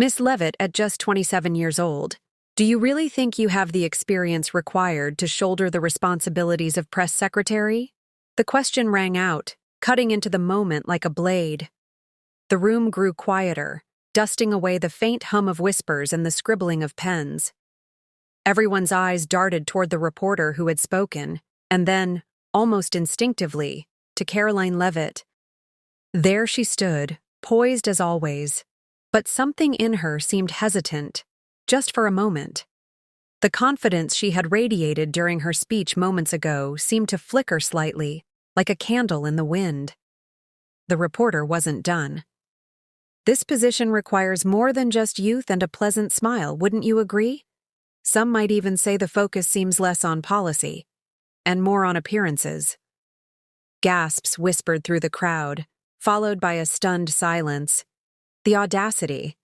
Miss Leavitt, at just 27 years old, do you really think you have the experience required to shoulder the responsibilities of press secretary? The question rang out, cutting into the moment like a blade. The room grew quieter, dusting away the faint hum of whispers and the scribbling of pens. Everyone's eyes darted toward the reporter who had spoken, and then, almost instinctively, to Karoline Leavitt. There she stood, poised as always, but something in her seemed hesitant, just for a moment. The confidence she had radiated during her speech moments ago seemed to flicker slightly, like a candle in the wind. The reporter wasn't done. This position requires more than just youth and a pleasant smile, wouldn't you agree? Some might even say the focus seems less on policy, and more on appearances. Gasps whispered through the crowd, followed by a stunned silence. The audacity.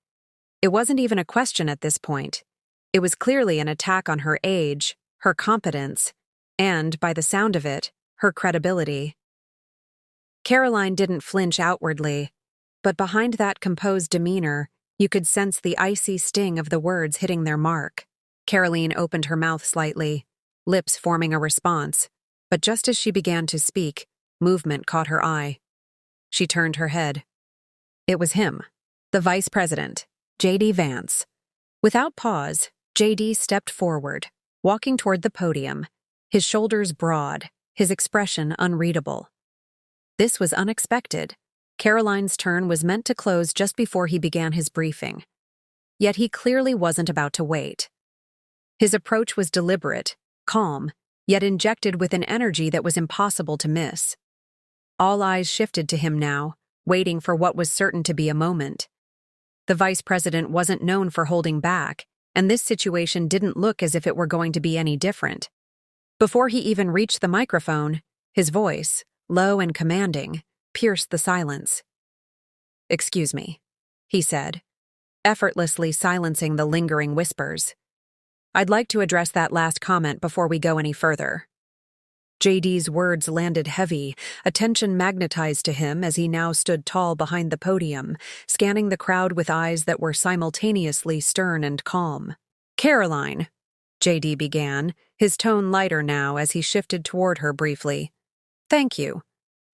It wasn't even a question at this point. It was clearly an attack on her age, her competence, and, by the sound of it, her credibility. Karoline didn't flinch outwardly, but behind that composed demeanor, you could sense the icy sting of the words hitting their mark. Karoline opened her mouth slightly, lips forming a response, but just as she began to speak, movement caught her eye. She turned her head. It was him, the Vice President, JD Vance. Without pause, JD stepped forward, walking toward the podium, his shoulders broad, his expression unreadable. This was unexpected. Karoline's turn was meant to close just before he began his briefing. Yet he clearly wasn't about to wait. His approach was deliberate, calm, yet injected with an energy that was impossible to miss. All eyes shifted to him now, waiting for what was certain to be a moment. The vice president wasn't known for holding back, and this situation didn't look as if it were going to be any different. Before he even reached the microphone, his voice, low and commanding, pierced the silence. "Excuse me," he said, effortlessly silencing the lingering whispers. "I'd like to address that last comment before we go any further." JD's words landed heavy, attention magnetized to him as he now stood tall behind the podium, scanning the crowd with eyes that were simultaneously stern and calm. "Karoline," JD began, his tone lighter now as he shifted toward her briefly. "Thank you.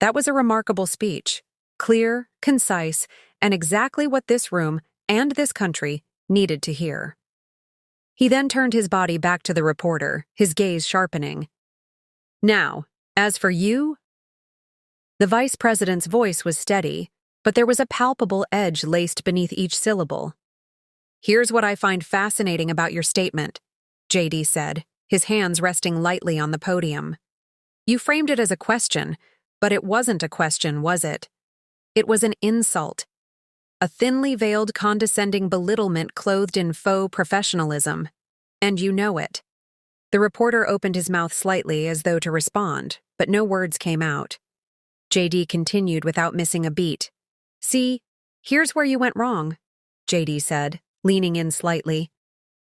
That was a remarkable speech. Clear, concise, and exactly what this room and this country needed to hear." He then turned his body back to the reporter, his gaze sharpening. "Now, as for you..." The vice president's voice was steady, but there was a palpable edge laced beneath each syllable. "Here's what I find fascinating about your statement," JD said, his hands resting lightly on the podium. "You framed it as a question, but it wasn't a question, was it? It was an insult. A thinly veiled condescending belittlement clothed in faux professionalism. And you know it." The reporter opened his mouth slightly as though to respond, but no words came out. JD continued without missing a beat. "See, here's where you went wrong," JD said, leaning in slightly.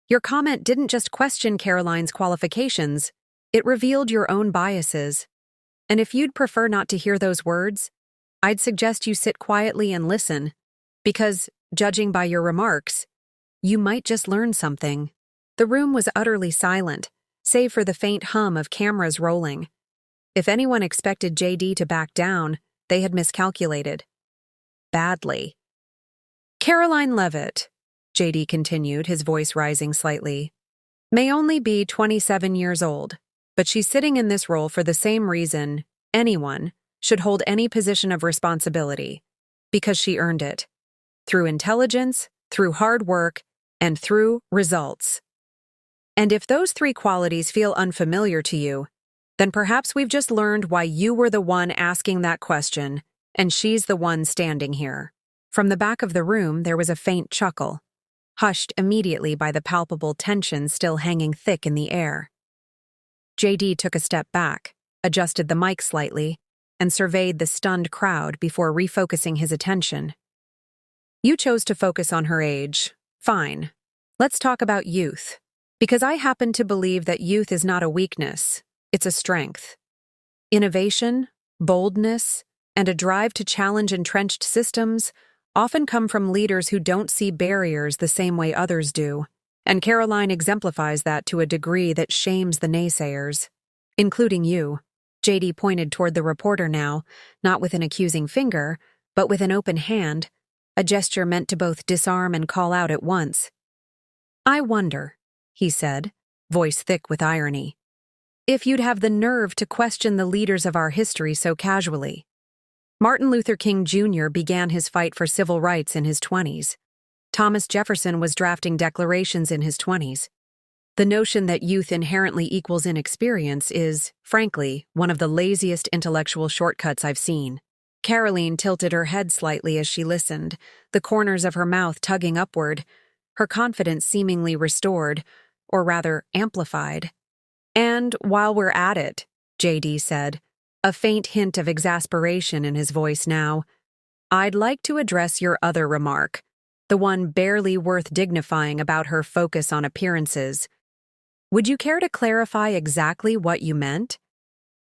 "Your comment didn't just question Karoline's qualifications, it revealed your own biases. And if you'd prefer not to hear those words, I'd suggest you sit quietly and listen, because, judging by your remarks, you might just learn something." The room was utterly silent, save for the faint hum of cameras rolling. If anyone expected JD to back down, they had miscalculated. Badly. "Karoline Leavitt," JD continued, his voice rising slightly, "may only be 27 years old, but she's sitting in this role for the same reason anyone should hold any position of responsibility, because she earned it. Through intelligence, through hard work, and through results. And if those three qualities feel unfamiliar to you, then perhaps we've just learned why you were the one asking that question, and she's the one standing here." From the back of the room, there was a faint chuckle, hushed immediately by the palpable tension still hanging thick in the air. JD took a step back, adjusted the mic slightly, and surveyed the stunned crowd before refocusing his attention. "You chose to focus on her age. Fine. Let's talk about youth. Because I happen to believe that youth is not a weakness, it's a strength. Innovation, boldness, and a drive to challenge entrenched systems often come from leaders who don't see barriers the same way others do, and Karoline exemplifies that to a degree that shames the naysayers, including you. JD pointed toward the reporter now, not with an accusing finger, but with an open hand, a gesture meant to both disarm and call out at once. I wonder, he said, voice thick with irony, if you'd have the nerve to question the leaders of our history so casually. Martin Luther King Jr. began his fight for civil rights in his 20s. Thomas Jefferson was drafting declarations in his 20s. The notion that youth inherently equals inexperience is, frankly, one of the laziest intellectual shortcuts I've seen. Karoline tilted her head slightly as she listened, the corners of her mouth tugging upward, her confidence seemingly restored, or rather amplified. And while we're at it, JD said, a faint hint of exasperation in his voice now, I'd like to address your other remark, the one barely worth dignifying about her focus on appearances. Would you care to clarify exactly what you meant?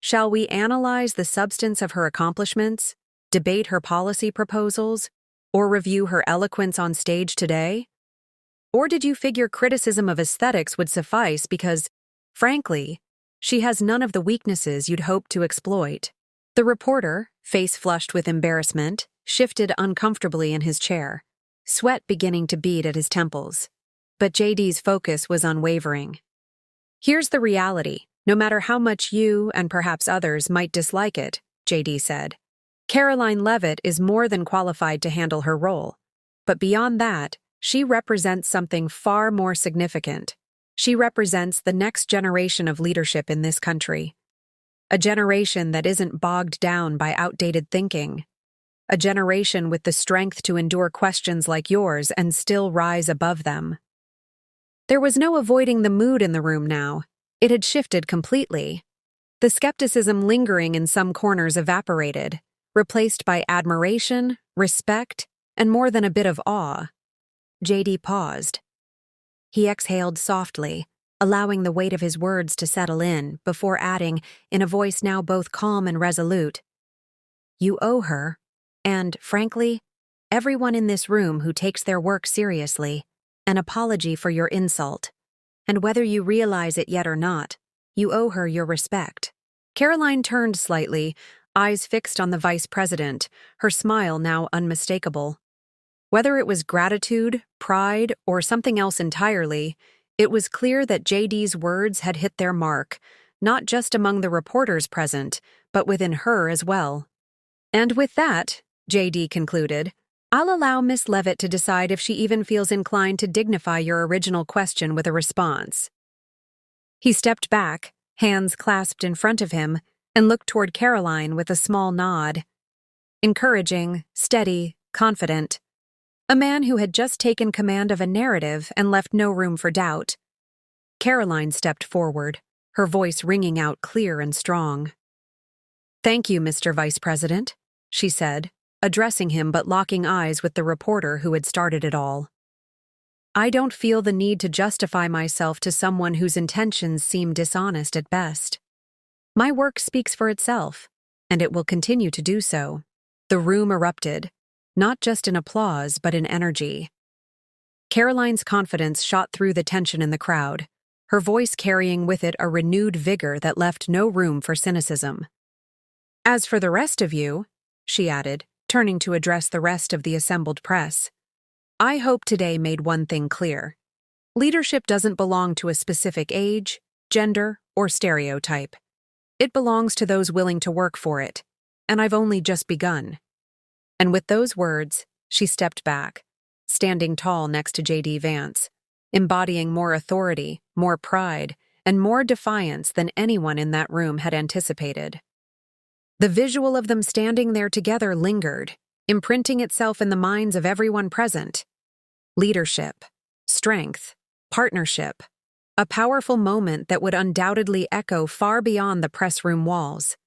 Shall we analyze the substance of her accomplishments, debate her policy proposals, or review her eloquence on stage today? Or did you figure criticism of aesthetics would suffice because, frankly, she has none of the weaknesses you'd hope to exploit? The reporter, face flushed with embarrassment, shifted uncomfortably in his chair, sweat beginning to bead at his temples. But JD's focus was unwavering. Here's the reality, no matter how much you, and perhaps others, might dislike it, JD said. Karoline Leavitt is more than qualified to handle her role. But beyond that, she represents something far more significant. She represents the next generation of leadership in this country. A generation that isn't bogged down by outdated thinking. A generation with the strength to endure questions like yours and still rise above them. There was no avoiding the mood in the room now. It had shifted completely. The skepticism lingering in some corners evaporated, replaced by admiration, respect, and more than a bit of awe. JD paused. He exhaled softly, allowing the weight of his words to settle in, before adding, in a voice now both calm and resolute, You owe her, and, frankly, everyone in this room who takes their work seriously, an apology for your insult. And whether you realize it yet or not, you owe her your respect. Karoline turned slightly, eyes fixed on the vice president, her smile now unmistakable. Whether it was gratitude, pride, or something else entirely, it was clear that JD's words had hit their mark, not just among the reporters present, but within her as well. And with that, JD concluded, I'll allow Miss Leavitt to decide if she even feels inclined to dignify your original question with a response. He stepped back, hands clasped in front of him, and looked toward Karoline with a small nod. Encouraging, steady, confident. A man who had just taken command of a narrative and left no room for doubt. Karoline stepped forward, her voice ringing out clear and strong. Thank you, Mr. Vice President, she said, addressing him but locking eyes with the reporter who had started it all. I don't feel the need to justify myself to someone whose intentions seem dishonest at best. My work speaks for itself, and it will continue to do so. The room erupted, not just in applause but in energy. Karoline's confidence shot through the tension in the crowd, her voice carrying with it a renewed vigor that left no room for cynicism. As for the rest of you, she added, turning to address the rest of the assembled press, I hope today made one thing clear. Leadership doesn't belong to a specific age, gender, or stereotype. It belongs to those willing to work for it, and I've only just begun. And with those words, she stepped back, standing tall next to JD Vance, embodying more authority, more pride, and more defiance than anyone in that room had anticipated. The visual of them standing there together lingered, imprinting itself in the minds of everyone present. Leadership, strength, partnership, a powerful moment that would undoubtedly echo far beyond the press room walls.